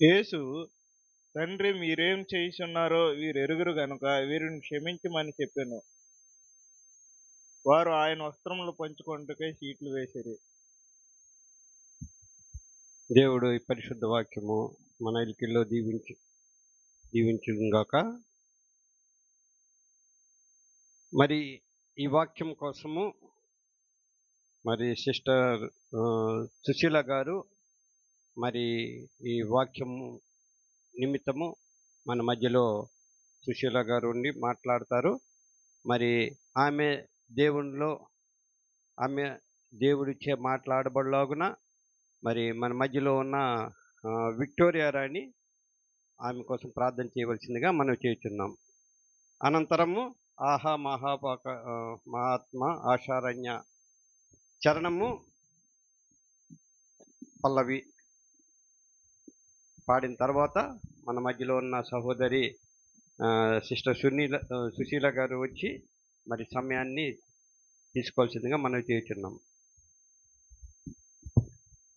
యేసు, తండ్రి మీరేం చేయుచున్నారో వీరెరుగరు గనుక వీరిని క్షమించమని చెప్పెను. వారు ఆయన వస్త్రములు పంచుకొనుటకై చీట్లు వేసిరి. దేవుడు ఈ పరిశుద్ధ వాక్యము మన ఇల్కిల్లో దీవించుగాక. మరి ఈ వాక్యం కోసము మరి సిస్టర్ సుశీల గారు మరి ఈ వాక్యము నిమిత్తము మన మధ్యలో సుశీల గారు ఉండి మాట్లాడతారు. మరి ఆమె దేవుడిచ్చే మాట్లాడబడలాగున మరి మన మధ్యలో ఉన్న విక్టోరియా రాణి ఆమె కోసం ప్రార్థన చేయవలసిందిగా మనం చేస్తున్నాం. అనంతరము ఆహా మహాత్మ ఆశారణ్య చరణము పల్లవి పాడిన తర్వాత మన మధ్యలో ఉన్న సహోదరి సిస్టర్ సుశీల గారు వచ్చి మరి సమయాన్ని తీసుకోవాల్సిందిగా మనం చేస్తున్నాం.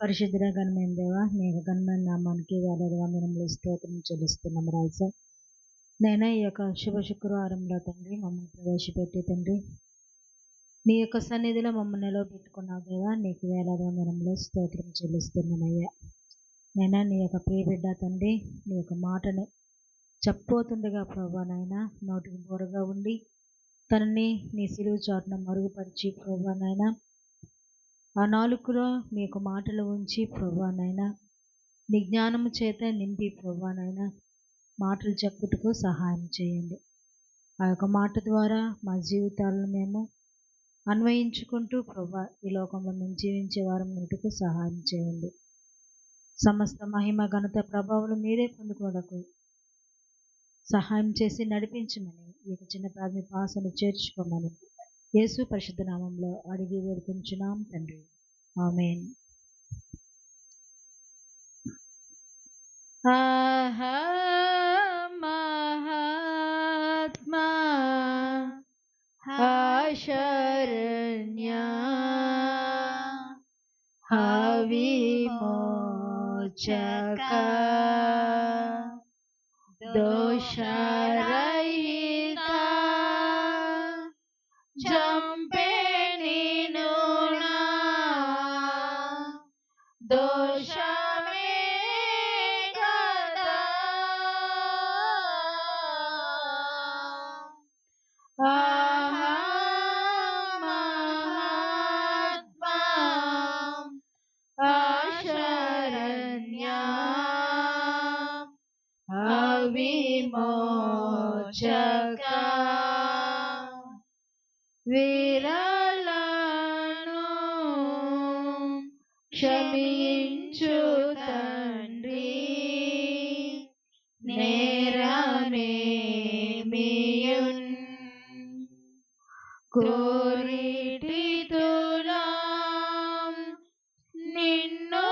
పరిశుద్ధ ఘనమైన దేవా, నీకు ఘనమైన నామానికి వేలాది వందనములు స్తోత్రం చెల్లిస్తున్నాం రాజా. నేను ఈ యొక్క శుభ శుక్రవారంలో తండ్రి మమ్మల్ని ప్రవేశపెట్టి తండ్రి నీ యొక్క సన్నిధిలో మమ్మల్ని నిలవబెట్టుకున్నావు దేవా, నీకు వేలాది వందనములు స్తోత్రం చెల్లిస్తున్నామయ్యా. నైనా నీ యొక్క ప్రియ బిడ్డ తండ్రి నీ యొక్క మాటను చెప్పబోతుండగా ప్రభా నాయనా నోటికి బోరగా ఉండి తనని నీ సిలువు చాటున మరుగుపరిచి ప్రభా నాయనా ఆ నాలుగులో మీ యొక్క మాటలు ఉంచి ప్రభా నాయనా నీ జ్ఞానము చేత నింపి ప్రభా నాయనా మాటలు చెప్పుటకు సహాయం చేయండి. ఆ యొక్క మాట ద్వారా మా జీవితాలను మేము అన్వయించుకుంటూ ప్రభా ఈ లోకంలో మేము జీవించే వారం నీటికి సహాయం చేయండి. సమస్త మహిమ ఘనత ప్రభావాలు మీరే పొందుకోవడానికి సహాయం చేసి నడిపించమని ఈ యొక్క చిన్న ప్రాథమిక ఆశను చేర్చుకోమని యేసు పరిశుద్ధ నామంలో అడిగి వేడుకుంటున్నాం తండ్రి, ఆమేన్. ఆహా మహాత్మా ఆశరణ్య విమోచక దోషరహిత జంపే నిను నా దోషమే కదా. ఆహా మహాత్మా ఆశరణ్య విమోచక విరలను క్షమించు తండ్రి నేరమేమియున్ కోరిటితులాం నిన్ను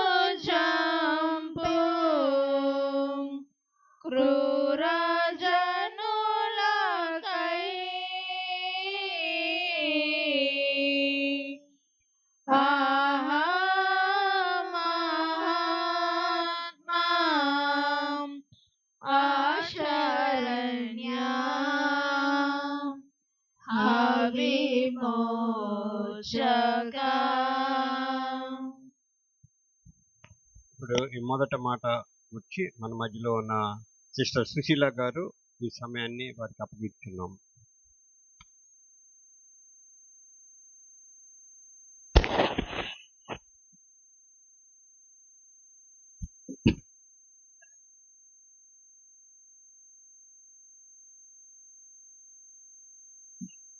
చంపు క్రూర జనులకై ఆహా మహాత్మా ఆశరణ్య విమోచక. ఇప్పుడు ఈ మొదట మాట వచ్చి మన మధ్యలో ఉన్న సిస్టర్ సుశీల గారు ఈ సమయాన్ని వారికి అప్పగిస్తున్నాం.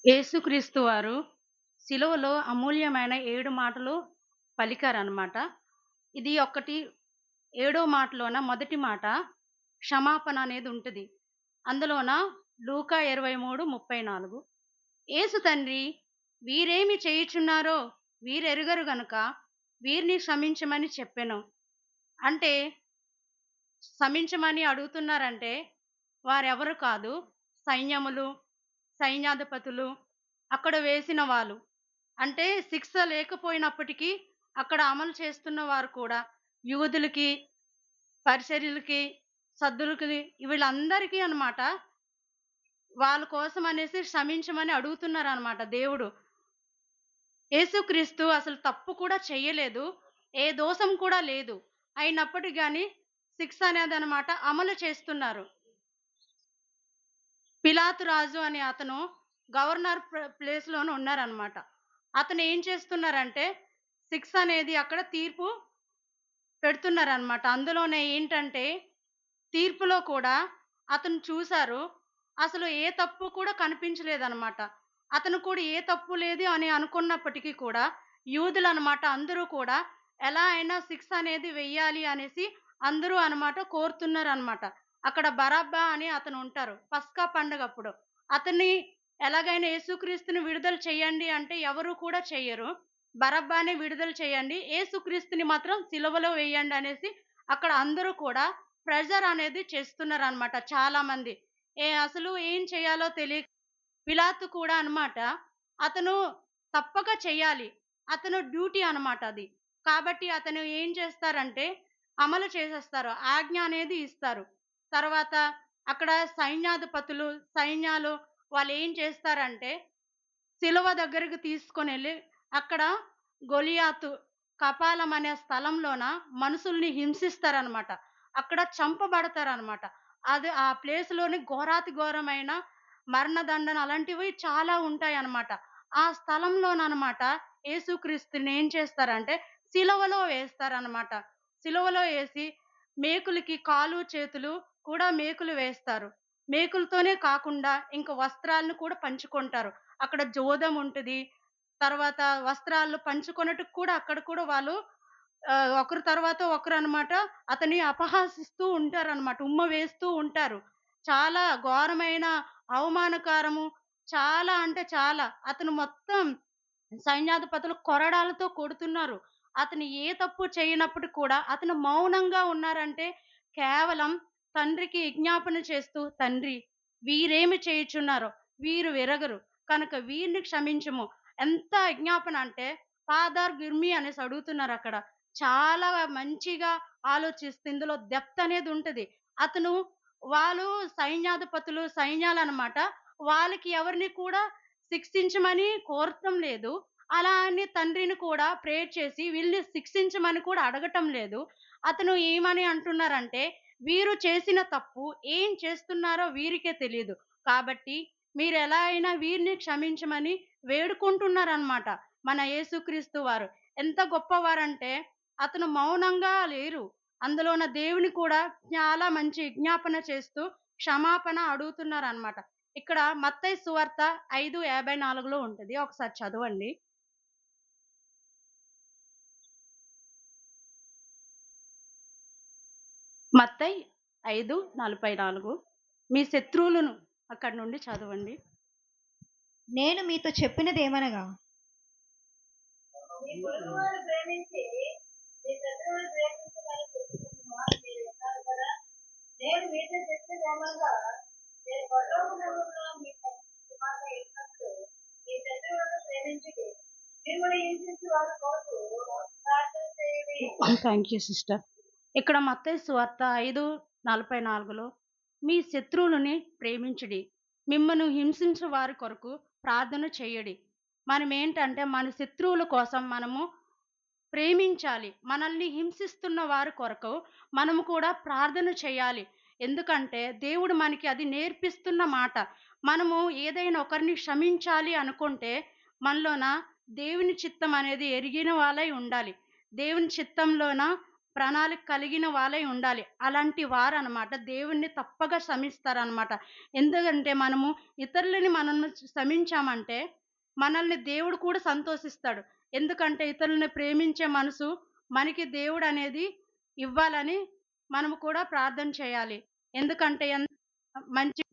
యేసుక్రీస్తు వారు శిలువలో అమూల్యమైన 7 మాటలు పలికారనమాట. ఇది ఒకటి 7వ మాటలోన మొదటి మాట క్షమాపణ అనేది ఉంటుంది. అందులోన లూకా 23:34 యేసు తండ్రి వీరేమి చేయుచున్నారో వీరెరుగరు గనుక వీరిని క్షమించమని చెప్పెను. అంటే క్షమించమని అడుగుతున్నారంటే వారెవరు కాదు, సైన్యములు సైన్యాధిపతులు అక్కడ వేసిన వాళ్ళు. అంటే శిక్ష లేకపోయినప్పటికీ అక్కడ అమలు చేస్తున్న వారు కూడా యూదులకి పరిచర్యలకి, సద్దులకి వీళ్ళందరికీ అన్నమాట వాళ్ళ కోసం అనేసి క్షమించమని అడుగుతున్నారనమాట దేవుడు. యేసుక్రీస్తు అసలు తప్పు కూడా చెయ్యలేదు. ఏ దోషం కూడా లేదు. అయినప్పటికి గాని శిక్ష అనేదనమాట అమలు చేస్తున్నారు. పిలాతు రాజు అనే అతను గవర్నర్ ప్లేస్‌లోనే ఉన్నారనమాట. అతను ఏం చేస్తున్నారంటే శిక్ష అనేది అక్కడ తీర్పు పెడుతున్నారనమాట. అందులోనే ఏంటంటే తీర్పులో కూడా అతను చూసారు. అసలు ఏ తప్పు కూడా కనిపించలేదనమాట. అతను కూడా ఏ తప్పు లేదు అని అనుకున్నప్పటికీ కూడా యూదులనమాట అందరూ కూడా ఎలా అయినా శిక్ష అనేది వెయ్యాలి అనేసి అందరూ అనమాట కోరుతున్నారనమాట. అక్కడ బరబ్బా అని అతను ఉంటారు. పస్కా పండగప్పుడు. అతన్ని ఎలాగైనా యేసుక్రీస్తుని విడుదల చేయండి అంటే ఎవరు కూడా చెయ్యరు. బరబ్బాని విడుదల చేయండి. యేసుక్రీస్తుని మాత్రం సిలువలో వేయండి అనేసి అక్కడ అందరూ కూడా ప్రెషర్ అనేది చేస్తున్నారనమాట చాలామంది. అసలు ఏం చేయాలో తెలియక పిలాతు కూడా అన్నమాట అతను తప్పక చెయ్యాలి. అతను డ్యూటీ అన్నమాట అది. కాబట్టి అతను ఏం చేస్తారంటే అమలు చేసేస్తారు. ఆజ్ఞ అనేది ఇస్తారు. తర్వాత అక్కడ సైన్యాధిపతులు, సైన్యాలు వాళ్ళేం చేస్తారంటే సిలువ దగ్గరికి తీసుకొనెళ్ళి అక్కడ గొలియాతు కపాలం అనే స్థలంలోన మనుషుల్ని హింసిస్తారనమాట. అక్కడ చంపబడతారనమాట. అది ఆ ప్లేస్‌లోని ఘోరాతి ఘోరమైన మరణదండన అలాంటివి చాలా ఉంటాయనమాట. ఆ స్థలంలోననమాట యేసుక్రీస్తుని ఏం చేస్తారంటే సిలువలో వేస్తారనమాట. సిలువలో ఏసి మేకులకి కాలు, చేతులు కూడా మేకులు వేస్తారు. మేకులతోనే కాకుండా ఇంక వస్త్రాలను కూడా పంచుకుంటారు. అక్కడ జోదం ఉంటది. తర్వాత వస్త్రాలు పంచుకొనుటకు కూడా అక్కడ కూడా వాళ్ళు ఒకరి తర్వాత ఒకరనమాట అతన్ని అపహాసిస్తూ ఉంటారనమాట. ఉమ్మ వేస్తూ ఉంటారు. చాలా ఘోరమైన అవమానకరము. చాలా అంటే చాలా. అతను మొత్తం సైన్యాధిపతులు కొరడాలతో కొడుతున్నారు. అతను ఏ తప్పు చేయనప్పటికి కూడా అతను మౌనంగా ఉన్నారంటే కేవలం తండ్రికి విజ్ఞాపన చేస్తూ, "తండ్రి వీరేమి చేయుచున్నారో వీరు ఎరగరు. కనుక వీరిని క్షమించుము." ఎంత విజ్ఞాపన అంటే ఫాదర్ గిర్మీ అనేసి అడుగుతున్నారక్కడ. చాలా మంచిగా ఆలోచిస్తే ఇందులో డెప్త్ అనేది ఉంటది. అతను వాళ్ళు సైన్యాధిపతులు, సైన్యాలనమాట. వాళ్ళకి ఎవరిని కూడా శిక్షించమని కోరటం లేదు. అలా అని తండ్రిని కూడా ప్రేయర్ చేసి వీళ్ళని శిక్షించమని కూడా అడగటం లేదు. అతను ఏమని అంటున్నారంటే, వీరు చేసిన తప్పు ఏం చేస్తున్నారో వీరికే తెలీదు. కాబట్టి మీరెలా అయినా వీరిని క్షమించమని వేడుకుంటున్నారనమాట. మన యేసుక్రీస్తు వారు. ఎంత గొప్పవారంటే, అతను మౌనంగా లేరు. అందులోన దేవుని కూడా చాలా మంచి విజ్ఞాపన చేస్తూ క్షమాపణ అడుగుతున్నారనమాట. ఇక్కడ మత్తయి సువార్త 5:54లో ఉంటది. ఒకసారి చదవండి. మత్తయి 5:44 మీ శత్రువులను అక్కడి నుండి చదవండి. నేను మీతో చెప్పినదేమనగా నీ పొరుగువారిని ప్రేమించి నీ శత్రువుని ప్రేమించమని చెప్పుకుంటున్న మీరు విన్నారు కదా. నేను మీతో చెప్పేదేమనగా నేను పరలోకమందున్న మీ కుమార్తె అయినట్లు మీ శత్రువులను ప్రేమించుడి. మిమ్మల్ని హింసించు వారి కొరకు ప్రార్థన చేయుడి. Thank you sister. ఇక్కడ మత్తయి సువార్త 5:44లో మీ శత్రువులని ప్రేమించుడి. మిమ్మను హింసించు వారి కొరకు ప్రార్థన చేయడి. మనం ఏంటంటే మన శత్రువుల కోసం మనము ప్రేమించాలి. మనల్ని హింసిస్తున్న వారి కొరకు మనము కూడా ప్రార్థన చేయాలి. ఎందుకంటే దేవుడు మనకి అది నేర్పిస్తున్న మాట. మనము ఏదైనా ఒకరిని క్షమించాలి అనుకుంటే మనలోన దేవుని చిత్తం అనేది ఎరిగిన వాళ్ళై ఉండాలి. దేవుని చిత్తంలోన ప్రణాళిక కలిగిన వాళ్ళై ఉండాలి. అలాంటి వారనమాట దేవుణ్ణి తప్పగా క్షమిస్తారనమాట. ఎందుకంటే మనము ఇతరులని మనల్ని క్షమించామంటే మనల్ని దేవుడు కూడా సంతోషిస్తాడు. ఎందుకంటే ఇతరులని ప్రేమించే మనసు మనకి దేవుడనేది ఇవ్వాలని మనము కూడా ప్రార్థన చేయాలి. ఎందుకంటే మంచి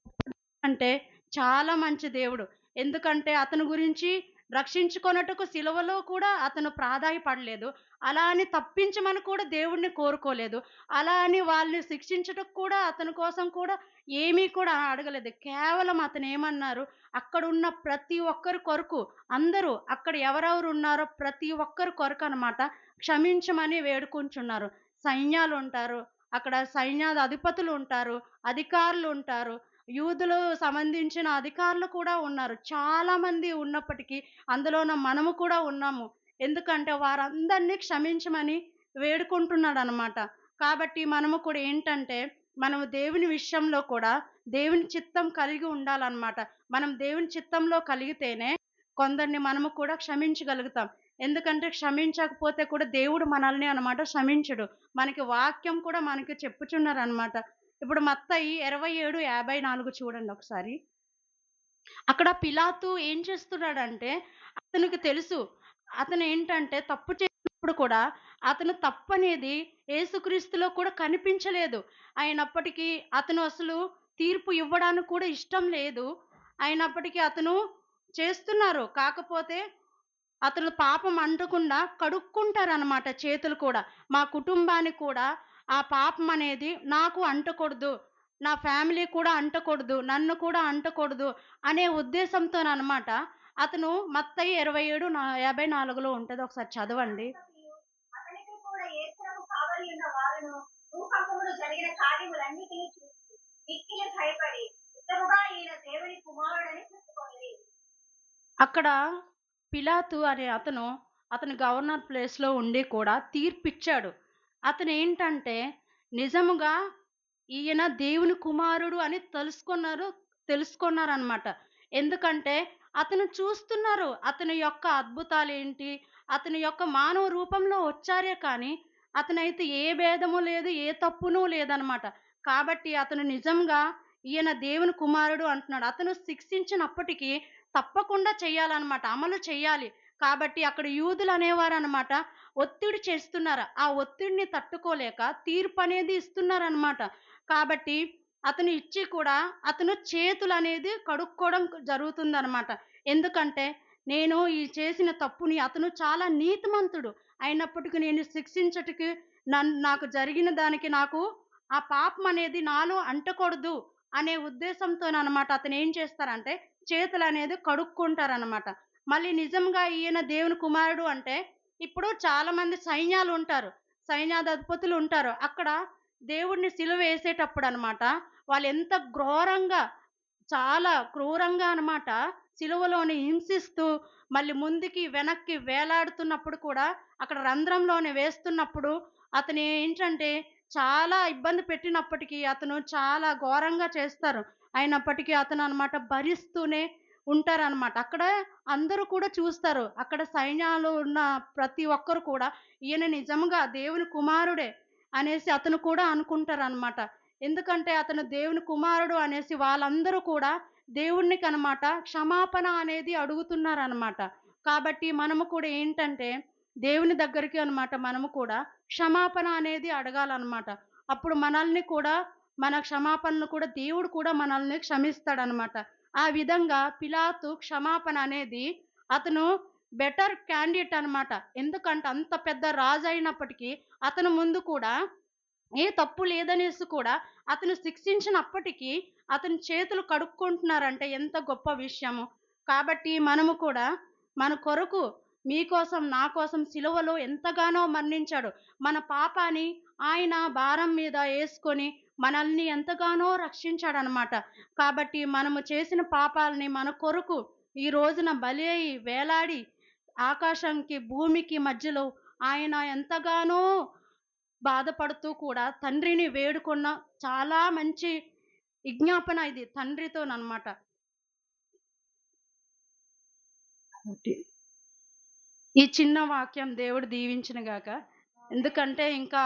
అంటే చాలా మంచి దేవుడు. ఎందుకంటే అతని గురించి రక్షించుకొనుటకు సిలువలో కూడా అతను ప్రాధాయపడలేదు. అలా అని తప్పించమని కూడా దేవుడిని కోరుకోలేదు. అలా అని వాళ్ళని శిక్షించుటకు కూడా అతని కోసం కూడా ఏమీ కూడా అడగలేదు. కేవలం అతను ఏమన్నారు, అక్కడున్న ప్రతి ఒక్కరి కొరకు అందరూ అక్కడ ఎవరెవరు ఉన్నారో ప్రతి ఒక్కరి కొరకు అనమాట క్షమించమని వేడుకుంటున్నారు. సైన్యాలుంటారు. అక్కడ సైన్యాధి అధిపతులు ఉంటారు, అధికారులు ఉంటారు, యూదులు సంబంధించిన అధికారులు కూడా ఉన్నారు. చాలా మంది ఉన్నప్పటికీ అందులోన మనము కూడా ఉన్నాము. ఎందుకంటే వారందరినీ క్షమించమని వేడుకుంటున్నాడనమాట. కాబట్టి మనము కూడా ఏంటంటే, మనము దేవుని విషయంలో కూడా దేవుని చిత్తం కలిగి ఉండాలన్నమాట. మనం దేవుని చిత్తంలో కలిగితేనే కొందరిని మనము కూడా క్షమించగలుగుతాం. ఎందుకంటే క్షమించకపోతే కూడా దేవుడు మనల్ని అన్నమాట క్షమించడు. మనకి వాక్యం కూడా మనకి చెప్పుచున్నారనమాట. ఇప్పుడు మత్తయి 27:54 చూడండి ఒకసారి. అక్కడ పిలాతు ఏం చేస్తున్నాడంటే, అతనికి తెలుసు. అతను ఏంటంటే తప్పు చేసినప్పుడు కూడా అతను తప్పనేది యేసుక్రీస్తులో కూడా కనిపించలేదు. అయినప్పటికీ అతను అసలు తీర్పు ఇవ్వడానికి కూడా ఇష్టం లేదు. అయినప్పటికీ అతను చేస్తున్నారు. కాకపోతే అతను పాపం అంటకుండా కడుక్కుంటారనమాట చేతులు కూడా. మా కుటుంబానికి కూడా ఆ పాపం అనేది నాకు అంటకూడదు, నా ఫ్యామిలీ కూడా అంటకూడదు, నన్ను కూడా అంటకూడదు అనే ఉద్దేశంతోననమాట అతను మత్తయి 27:54లో ఉంటది. ఒకసారి చదవండి. అతనికి కూడా యేసునకు కావలి ఉన్న వారును భూకంపములు జరిగిన కార్యములన్నిటినీ చూసి మిక్కిలి భయపడి నిజముగా ఈయన దేవుని కుమారుడని చెప్పుకొనిరి. అక్కడ పిలాతు అనే అతను గవర్నర్ ప్లేస్లో ఉండి కూడా తీర్పిచ్చాడు. అతను ఏంటంటే నిజముగా ఈయన దేవుని కుమారుడు అని తెలుసుకున్నారనమాట. ఎందుకంటే అతను చూస్తున్నారు అతని యొక్క అద్భుతాలేంటి, అతని యొక్క మానవ రూపంలో వచ్చారే కానీ అతనైతే ఏ భేదము లేదు, ఏ తప్పును లేదనమాట. కాబట్టి అతను నిజంగా ఈయన దేవుని కుమారుడు అంటున్నాడు. అతను శిక్షించినప్పటికీ తప్పకుండా చెయ్యాలన్నమాట, అమలు చెయ్యాలి. కాబట్టి అక్కడ యూదులు అనేవారనమాట ఒత్తిడి చేస్తున్నారు. ఆ ఒత్తిడిని తట్టుకోలేక తీర్పు అనేది ఇస్తున్నారనమాట. కాబట్టి అతను ఇచ్చి కూడా అతను చేతులు అనేది కడుక్కోవడం జరుగుతుందనమాట. ఎందుకంటే నేను ఈ చేసిన తప్పుని, అతను చాలా నీతిమంతుడు అయినప్పటికీ నేను శిక్షించటికి నాకు జరిగిన దానికి నాకు ఆ పాపం అనేది నాలో అంటకూడదు అనే ఉద్దేశంతోనమాట అతను ఏం చేస్తారంటే చేతులు అనేది కడుక్కుంటారనమాట. మళ్ళీ నిజంగా ఈయన దేవుని కుమారుడు అంటే ఇప్పుడు చాలా మంది సైన్యాలు ఉంటారు, సైన్యాధిపతులు ఉంటారు. అక్కడ దేవుడిని సిలువ వేసేటప్పుడు అనమాట వాళ్ళు ఎంత ఘోరంగా, చాలా క్రూరంగా అనమాట సిలువలోని హింసిస్తూ మళ్ళీ ముందుకి వెనక్కి వేలాడుతున్నప్పుడు కూడా అక్కడ రంధ్రంలోనే వేస్తున్నప్పుడు అతను ఏంటంటే చాలా ఇబ్బంది పెట్టినప్పటికీ అతను చాలా ఘోరంగా చేస్తారు. అయినప్పటికీ అతను అనమాట భరిస్తూనే ఉంటారనమాట. అక్కడ అందరూ కూడా చూస్తారు. అక్కడ సైన్యాలు ఉన్న ప్రతి ఒక్కరు కూడా ఈయన నిజంగా దేవుని కుమారుడే అనేసి అతను కూడా అనుకుంటారనమాట. ఎందుకంటే అతను దేవుని కుమారుడు అనేసి వాళ్ళందరూ కూడా దేవునికి అనమాట క్షమాపణ అనేది అడుగుతున్నారనమాట. కాబట్టి మనము కూడా ఏంటంటే దేవుని దగ్గరికి అనమాట మనము కూడా క్షమాపణ అనేది అడగాలన్నమాట. అప్పుడు మనల్ని కూడా మన క్షమాపణలు కూడా దేవుడు కూడా మనల్ని క్షమిస్తాడనమాట. ఆ విధంగా పిలాతు క్షమాపణ అనేది అతను బెటర్ క్యాండిడేట్ అనమాట. ఎందుకంటే అంత పెద్ద రాజు అయినప్పటికీ అతను ముందు కూడా ఏ తప్పు లేదనేసి కూడా అతను శిక్షించినప్పటికీ అతని చేతులు కడుక్కుంటున్నారంటే ఎంత గొప్ప విషయము. కాబట్టి మనము కూడా మన కొరకు, మీకోసం నా కోసం సిలువలో ఎంతగానో మరణించాడు. మన పాపాన్ని ఆయన భారం మీద వేసుకొని మనల్ని ఎంతగానో రక్షించాడనమాట. కాబట్టి మనము చేసిన పాపాలని మన కొరకు ఈ రోజున బలి అయి వేలాడి ఆకాశానికి భూమికి మధ్యలో ఆయన ఎంతగానో బాధపడుతూ కూడా తండ్రిని వేడుకున్న చాలా మంచి విజ్ఞాపన ఇది తండ్రితోనమాట. ఈ చిన్న వాక్యం దేవుడు దీవించిన గాక. ఎందుకంటే ఇంకా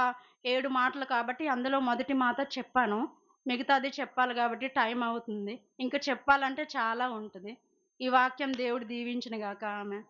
7 మాటలు కాబట్టి అందులో మొదటి మాట చెప్పాను, మిగతాది చెప్పాలి కాబట్టి టైం అవుతుంది. ఇంకా చెప్పాలంటే చాలా ఉంటుంది. ఈ వాక్యం దేవుడు దీవించిన గాక. ఆమె